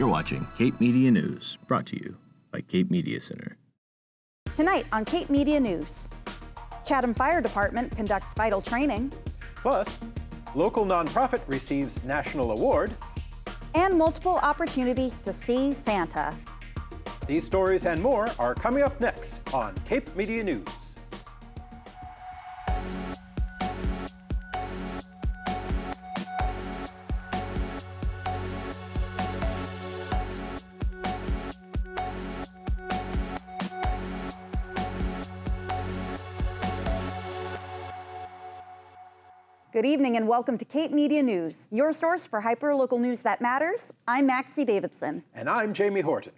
You're watching Cape Media News, brought to you by Cape Media Center. Tonight on Cape Media News, Chatham Fire Department conducts vital training. Plus, local nonprofit receives national award. And multiple opportunities to see Santa. These stories and more are coming up next on Cape Media News. Good evening and welcome to Cape Media News, your source for hyper-local news that matters. I'm Maxie Davidson. And I'm Jamie Horton.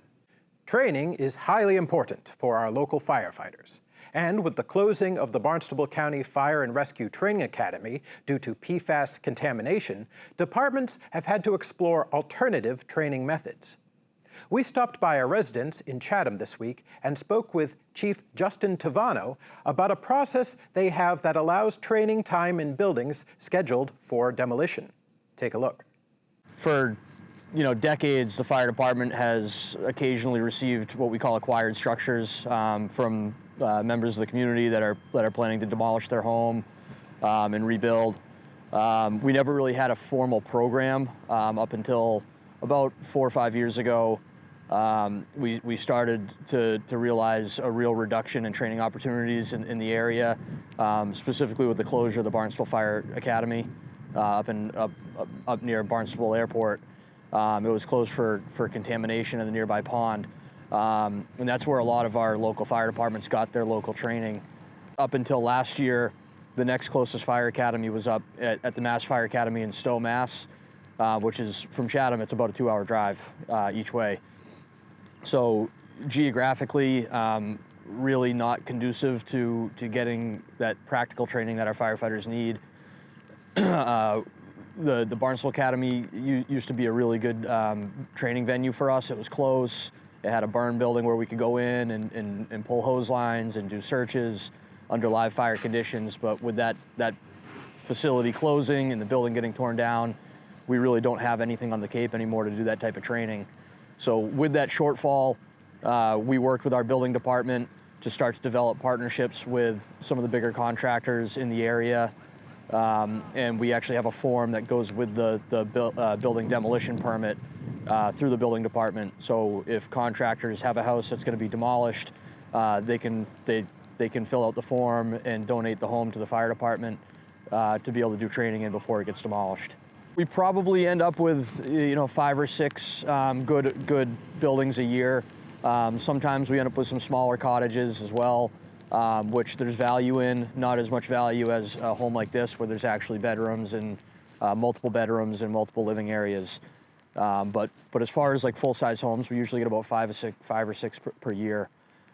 Training is highly important for our local firefighters. And with the closing of the Barnstable County Fire and Rescue Training Academy due to PFAS contamination, departments have had to explore alternative training methods. We stopped by a residence in Chatham this week and spoke with Chief Justin Tavano about a process they have that allows training time in buildings scheduled for demolition. Take a look. For decades, the fire department has occasionally received what we call acquired structures from members of the community that are planning to demolish their home and rebuild. We never really had a formal program up until about 4 or 5 years ago. We started to realize a real reduction in training opportunities in the area, specifically with the closure of the Barnstable Fire Academy up near Barnstable Airport. It was closed for contamination in the nearby pond, and that's where a lot of our local fire departments got their local training. Up until last year, the next closest fire academy was up at the Mass Fire Academy in Stowe, Mass, which is from Chatham. It's about a 2-hour drive each way. So geographically, really not conducive to getting that practical training that our firefighters need. The Barnstable Academy used to be a really good training venue for us. It was close. It had a burn building where we could go in and pull hose lines and do searches under live fire conditions. But with that facility closing and the building getting torn down, we really don't have anything on the Cape anymore to do that type of training. So with that shortfall, we worked with our building department to start to develop partnerships with some of the bigger contractors in the area. And we actually have a form that goes with the building demolition permit through the building department. So if contractors have a house that's going to be demolished, they can fill out the form and donate the home to the fire department to be able to do training in before it gets demolished. We probably end up with 5 or 6 good buildings a year. Sometimes we end up with some smaller cottages as well, which there's value in, not as much value as a home like this where there's actually bedrooms and multiple bedrooms and multiple living areas. But as far as like full-size homes, we usually get about 5 or 6 per year.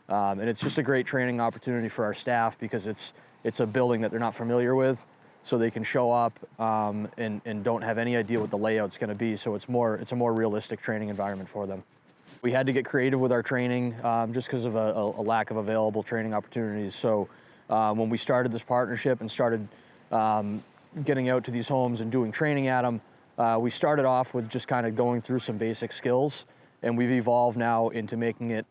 And it's just a great training opportunity for our staff because it's a building that they're not familiar with. So they can show up and don't have any idea what the layout's going to be. So it's a more realistic training environment for them. We had to get creative with our training just because of a lack of available training opportunities. So when we started this partnership and started getting out to these homes and doing training at them, we started off with just kind of going through some basic skills, and we've evolved now into making it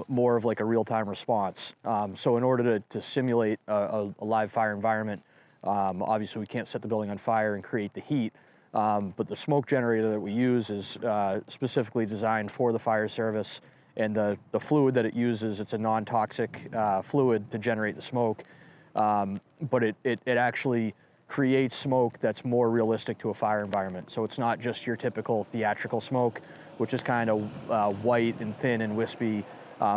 more of like a real-time response. So in order to simulate a live fire environment, obviously we can't set the building on fire and create the heat, but the smoke generator that we use is specifically designed for the fire service, and the fluid that it uses, it's a non-toxic fluid to generate the smoke, but it actually creates smoke that's more realistic to a fire environment. So it's not just your typical theatrical smoke, which is kind of white and thin and wispy.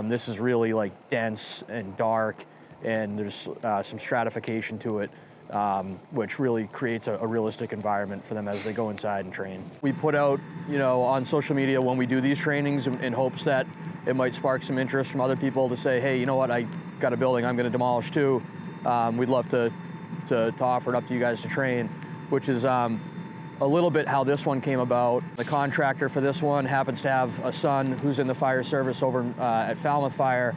This is really like dense and dark, and there's some stratification to it. Which really creates a realistic environment for them as they go inside and train. We put out, on social media when we do these trainings in hopes that it might spark some interest from other people to say, hey, you know what, I got a building I'm going to demolish too. We'd love to offer it up to you guys to train, which is a little bit how this one came about. The contractor for this one happens to have a son who's in the fire service over at Falmouth Fire.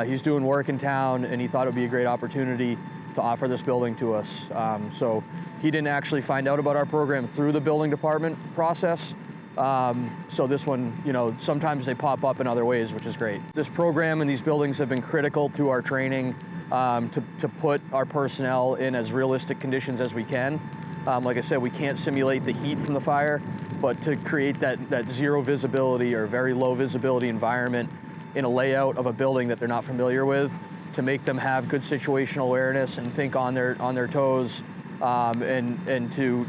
He's doing work in town, and he thought it would be a great opportunity to offer this building to us. So he didn't actually find out about our program through the building department process. So this one, sometimes they pop up in other ways, which is great. This program and these buildings have been critical to our training to put our personnel in as realistic conditions as we can. Like I said, we can't simulate the heat from the fire, but to create that zero visibility or very low visibility environment in a layout of a building that they're not familiar with, to make them have good situational awareness and think on their toes, and to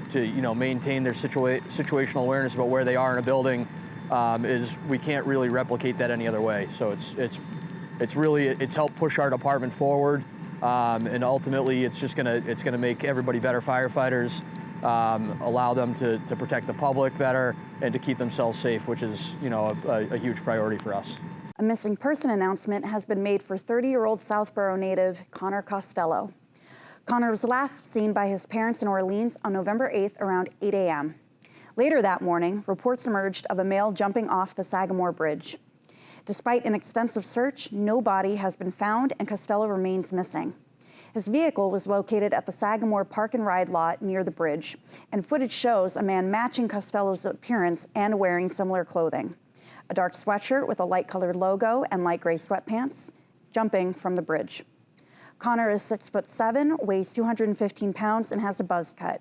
maintain their situational awareness about where they are in a building, we can't really replicate that any other way. So it's helped push our department forward, and ultimately it's gonna make everybody better firefighters, allow them to protect the public better and to keep themselves safe, which is a huge priority for us. A missing person announcement has been made for 30-year-old Southborough native Connor Costello. Connor was last seen by his parents in Orleans on November 8th around 8 a.m. Later that morning, reports emerged of a male jumping off the Sagamore Bridge. Despite an extensive search, no body has been found and Costello remains missing. His vehicle was located at the Sagamore Park and Ride lot near the bridge, and footage shows a man matching Costello's appearance and wearing similar clothing. A dark sweatshirt with a light-colored logo and light gray sweatpants, jumping from the bridge. Connor is 6'7", weighs 215 pounds, and has a buzz cut.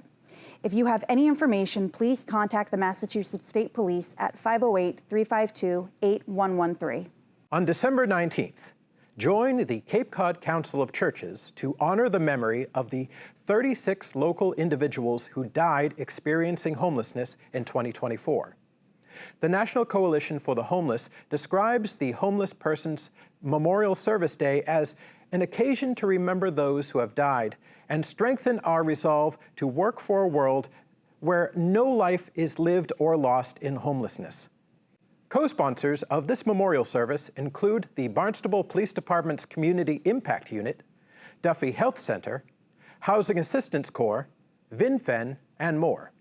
If you have any information, please contact the Massachusetts State Police at 508-352-8113. On December 19th, join the Cape Cod Council of Churches to honor the memory of the 36 local individuals who died experiencing homelessness in 2024. The National Coalition for the Homeless describes the Homeless Persons Memorial Service Day as an occasion to remember those who have died and strengthen our resolve to work for a world where no life is lived or lost in homelessness. Co-sponsors of this memorial service include the Barnstable Police Department's Community Impact Unit, Duffy Health Center, Housing Assistance Corps, VinFen, and more.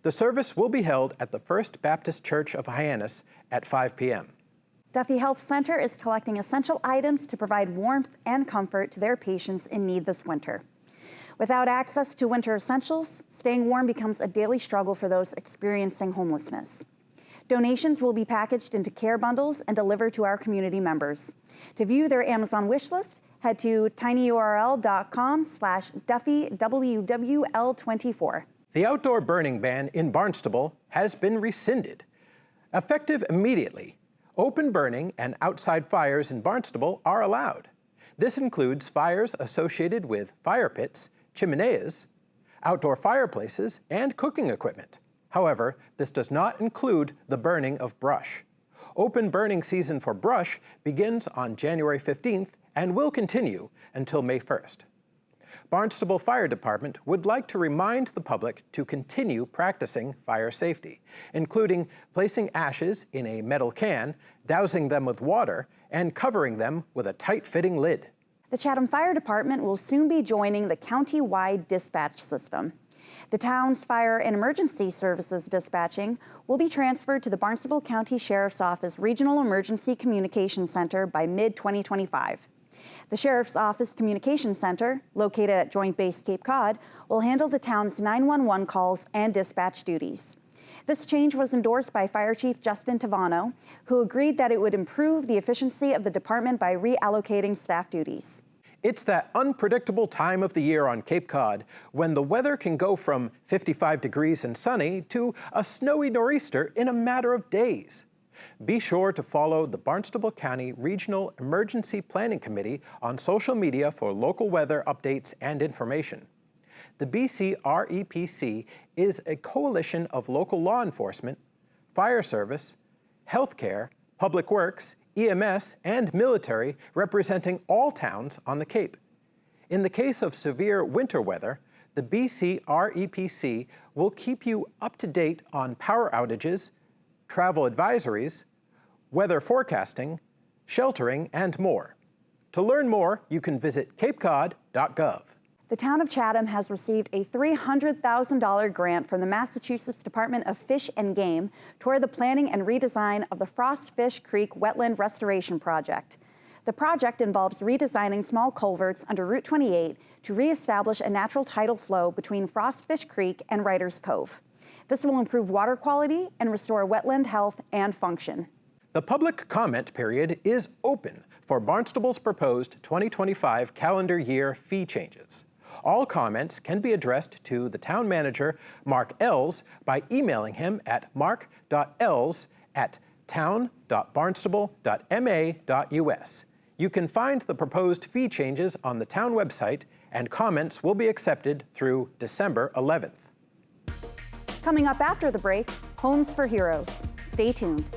The service will be held at the First Baptist Church of Hyannis at 5 p.m. Duffy Health Center is collecting essential items to provide warmth and comfort to their patients in need this winter. Without access to winter essentials, staying warm becomes a daily struggle for those experiencing homelessness. Donations will be packaged into care bundles and delivered to our community members. To view their Amazon wish list, head to tinyurl.com/DuffyWWL24. The outdoor burning ban in Barnstable has been rescinded. Effective immediately, open burning and outside fires in Barnstable are allowed. This includes fires associated with fire pits, chimeneas, outdoor fireplaces, and cooking equipment. However, this does not include the burning of brush. Open burning season for brush begins on January 15th and will continue until May 1st. Barnstable Fire Department would like to remind the public to continue practicing fire safety, including placing ashes in a metal can, dousing them with water, and covering them with a tight-fitting lid. The Chatham Fire Department will soon be joining the county-wide dispatch system. The town's fire and emergency services dispatching will be transferred to the Barnstable County Sheriff's Office Regional Emergency Communications Center by mid-2025. The Sheriff's Office Communications Center, located at Joint Base Cape Cod, will handle the town's 911 calls and dispatch duties. This change was endorsed by Fire Chief Justin Tavano, who agreed that it would improve the efficiency of the department by reallocating staff duties. It's that unpredictable time of the year on Cape Cod when the weather can go from 55 degrees and sunny to a snowy nor'easter in a matter of days. Be sure to follow the Barnstable County Regional Emergency Planning Committee on social media for local weather updates and information. The BC REPC is a coalition of local law enforcement, fire service, healthcare, public works, EMS, and military representing all towns on the Cape. In the case of severe winter weather, the BC REPC will keep you up to date on power outages, travel advisories, weather forecasting, sheltering, and more. To learn more, you can visit capecod.gov. The town of Chatham has received a $300,000 grant from the Massachusetts Department of Fish and Game toward the planning and redesign of the Frost Fish Creek Wetland Restoration Project. The project involves redesigning small culverts under Route 28 to reestablish a natural tidal flow between Frostfish Creek and Writers Cove. This will improve water quality and restore wetland health and function. The public comment period is open for Barnstable's proposed 2025 calendar year fee changes. All comments can be addressed to the town manager, Mark Ells, by emailing him at mark.ells@town.barnstable.ma.us. You can find the proposed fee changes on the town website, and comments will be accepted through December 11th. Coming up after the break, Homes for Heroes. Stay tuned.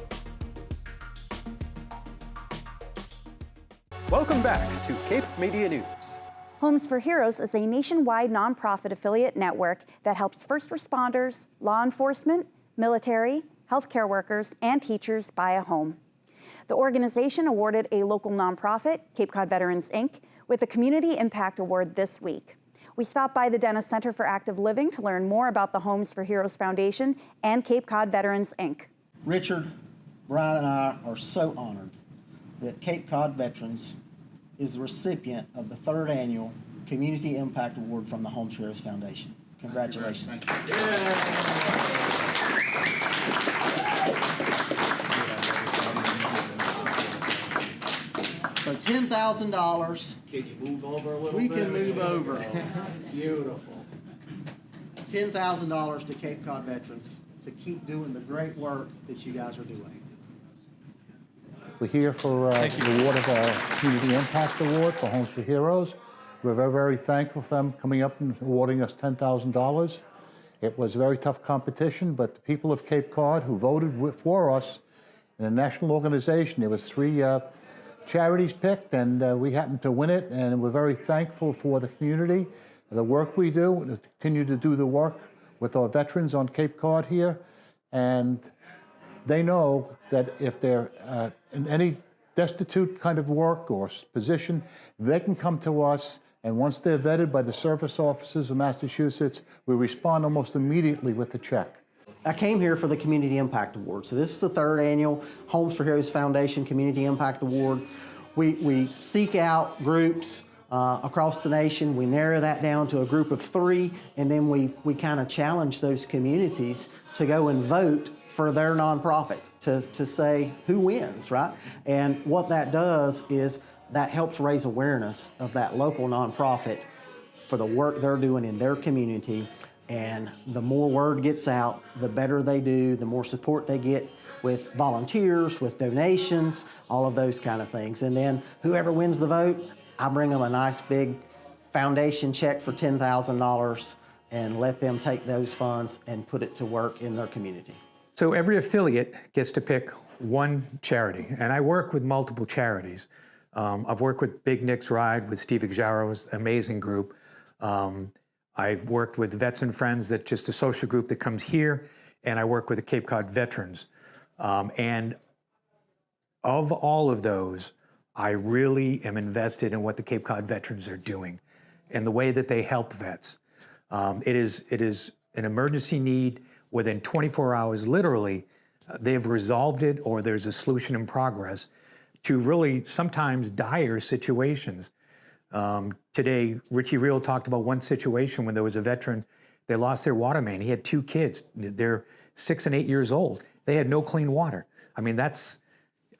Welcome back to Cape Media News. Homes for Heroes is a nationwide nonprofit affiliate network that helps first responders, law enforcement, military, healthcare workers, and teachers buy a home. The organization awarded a local nonprofit, Cape Cod Veterans, Inc., with the Community Impact Award this week. We stopped by the Dennis Center for Active Living to learn more about the Homes for Heroes Foundation and Cape Cod Veterans, Inc. Richard, Brian, and I are so honored that Cape Cod Veterans is the recipient of the 3rd annual Community Impact Award from the Homes for Heroes Foundation. Congratulations. So $10,000. Can you move over a little We bit? can move over. Beautiful. $10,000 to Cape Cod Veterans to keep doing the great work that you guys are doing. We're here for the award of our Community Impact Award for Homes for Heroes. We're very, very thankful for them coming up and awarding us $10,000. It was a very tough competition, but the people of Cape Cod who voted for us in a national organization, there was 3 charities picked, and we happened to win it, and we're very thankful for the community, the work we do, and to continue to do the work with our veterans on Cape Cod here. And they know that if they're in any destitute kind of work or position, they can come to us, and once they're vetted by the service officers of Massachusetts, we respond almost immediately with a check. I came here for the Community Impact Award. So this is the 3rd annual Homes for Heroes Foundation Community Impact Award. We seek out groups across the nation. We narrow that down to a group of 3, and then we kind of challenge those communities to go and vote for their nonprofit to say who wins, right? And what that does is that helps raise awareness of that local nonprofit for the work they're doing in their community. And the more word gets out, the better they do, the more support they get with volunteers, with donations, all of those kind of things. And then whoever wins the vote, I bring them a nice big foundation check for $10,000 and let them take those funds and put it to work in their community. So every affiliate gets to pick one charity, and I work with multiple charities. I've worked with Big Nick's Ride with Steve Exaro's amazing group. I've worked with Vets and Friends, that's just a social group that comes here, and I work with the Cape Cod Veterans. And of all of those, I really am invested in what the Cape Cod Veterans are doing and the way that they help vets. It is an emergency need. Within 24 hours, literally, they've resolved it, or there's a solution in progress to really sometimes dire situations. Today, Richie Reel talked about one situation when there was a veteran, they lost their water main. He had 2 kids. They're 6 and 8 years old. They had no clean water. I mean, that's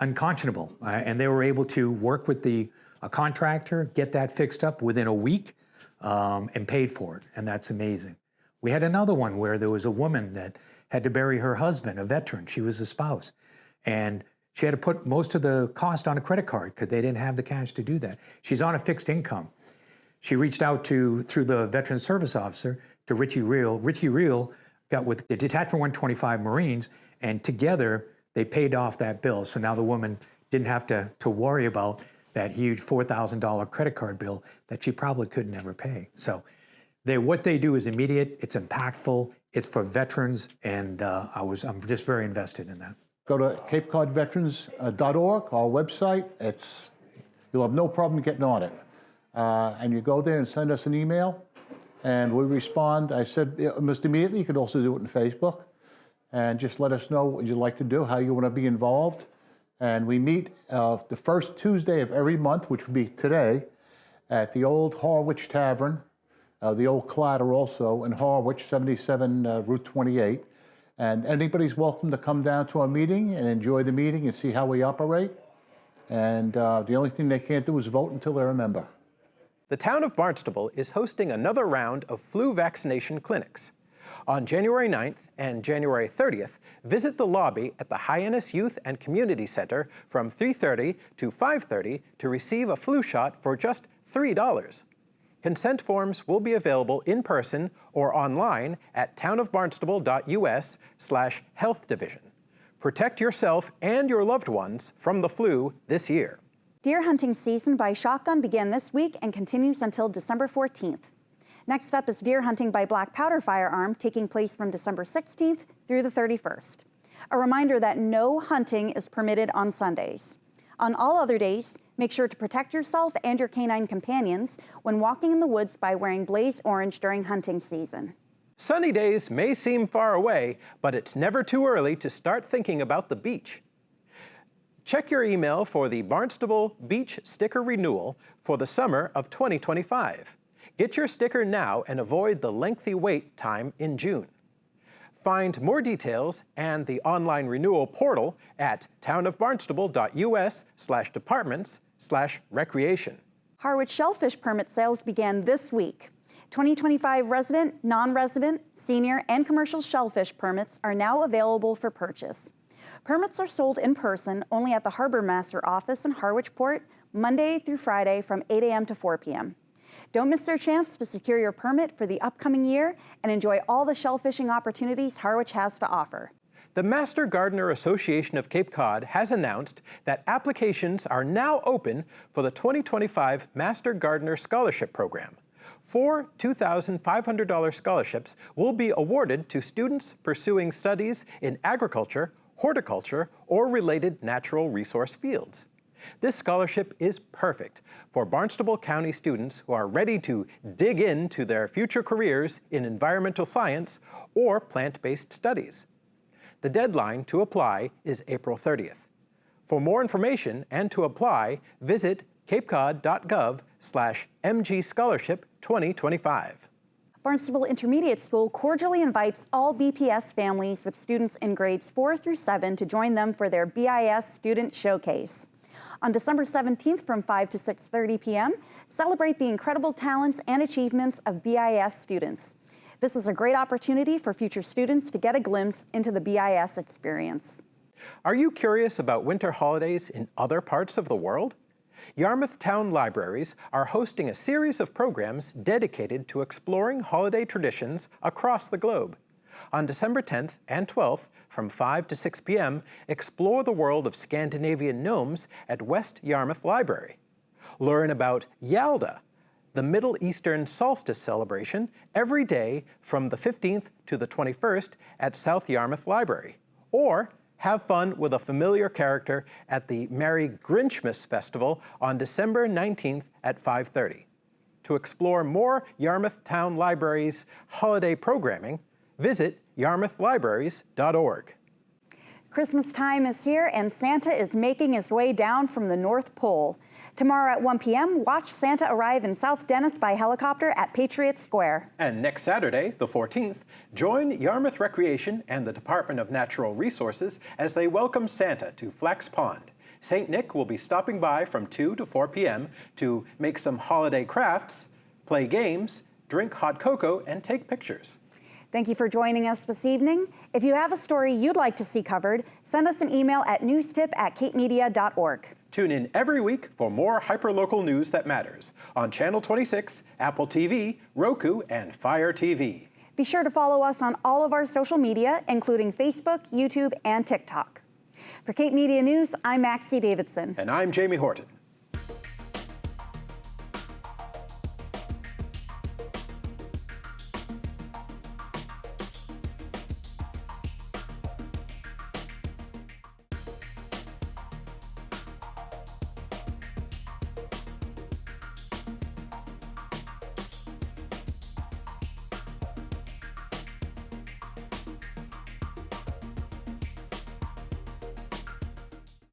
unconscionable. And they were able to work with a contractor, get that fixed up within a week, and paid for it. And that's amazing. We had another one where there was a woman that had to bury her husband, a veteran. She was a spouse. And she had to put most of the cost on a credit card because they didn't have the cash to do that. She's on a fixed income. She reached out through the Veteran Service Officer, to Richie Reel. Richie Reel got with the Detachment 125 Marines, and together they paid off that bill. So now the woman didn't have to worry about that huge $4,000 credit card bill that she probably could never pay. So what they do is immediate, it's impactful, it's for veterans, and I'm just very invested in that. Go to capecodveterans.org, our website. You'll have no problem getting on it. And you go there and send us an email, and we respond. I said almost immediately. You could also do it on Facebook, and just let us know what you'd like to do, how you want to be involved. And we meet the first Tuesday of every month, which would be today, at the old Harwich Tavern, the old Clatter also, in Harwich, 77 Route 28. And anybody's welcome to come down to our meeting and enjoy the meeting and see how we operate. And the only thing they can't do is vote until they're a member. The town of Barnstable is hosting another round of flu vaccination clinics. On January 9th and January 30th, visit the lobby at the Hyannis Youth and Community Center from 3:30 to 5:30 to receive a flu shot for just $3. Consent forms will be available in person or online at townofbarnstable.us/health division. Protect yourself and your loved ones from the flu this year. Deer hunting season by shotgun began this week and continues until December 14th. Next up is deer hunting by black powder firearm, taking place from December 16th through the 31st. A reminder that no hunting is permitted on Sundays. On all other days, make sure to protect yourself and your canine companions when walking in the woods by wearing blaze orange during hunting season. Sunny days may seem far away, but it's never too early to start thinking about the beach. Check your email for the Barnstable Beach Sticker Renewal for the summer of 2025. Get your sticker now and avoid the lengthy wait time in June. Find more details and the online renewal portal at townofbarnstable.us/departments/recreation. Harwich shellfish permit sales began this week. 2025 resident, non-resident, senior, and commercial shellfish permits are now available for purchase. Permits are sold in person only at the Harbor Master office in Harwich Port, Monday through Friday from 8 a.m. to 4 p.m. Don't miss your chance to secure your permit for the upcoming year and enjoy all the shellfishing opportunities Harwich has to offer. The Master Gardener Association of Cape Cod has announced that applications are now open for the 2025 Master Gardener Scholarship Program. 4 $2,500 scholarships will be awarded to students pursuing studies in agriculture, horticulture, or related natural resource fields. This scholarship is perfect for Barnstable County students who are ready to dig into their future careers in environmental science or plant-based studies. The deadline to apply is April 30th. For more information and to apply, visit capecod.gov/MG Scholarship 2025. Barnstable Intermediate School cordially invites all BPS families with students in grades 4 through 7 to join them for their BIS Student Showcase. On December 17th from 5 to 6:30 p.m., celebrate the incredible talents and achievements of BIS students. This is a great opportunity for future students to get a glimpse into the BIS experience. Are you curious about winter holidays in other parts of the world? Yarmouth Town Libraries are hosting a series of programs dedicated to exploring holiday traditions across the globe. On December 10th and 12th, from 5 to 6 p.m., explore the world of Scandinavian gnomes at West Yarmouth Library. Learn about Yalda, the Middle Eastern solstice celebration, every day from the 15th to the 21st at South Yarmouth Library. Or have fun with a familiar character at the Merry Grinchmas Festival on December 19th at 5:30. To explore more Yarmouth Town Library's holiday programming, visit yarmouthlibraries.org. Christmas time is here and Santa is making his way down from the North Pole. Tomorrow at 1 p.m., watch Santa arrive in South Dennis by helicopter at Patriot Square. And next Saturday, the 14th, join Yarmouth Recreation and the Department of Natural Resources as they welcome Santa to Flax Pond. St. Nick will be stopping by from 2 to 4 p.m. to make some holiday crafts, play games, drink hot cocoa, and take pictures. Thank you for joining us this evening. If you have a story you'd like to see covered, send us an email at newstip@capemedia.org. Tune in every week for more hyperlocal news that matters on Channel 26, Apple TV, Roku, and Fire TV. Be sure to follow us on all of our social media, including Facebook, YouTube, and TikTok. For Cape Media News, I'm Maxie Davidson. And I'm Jamie Horton.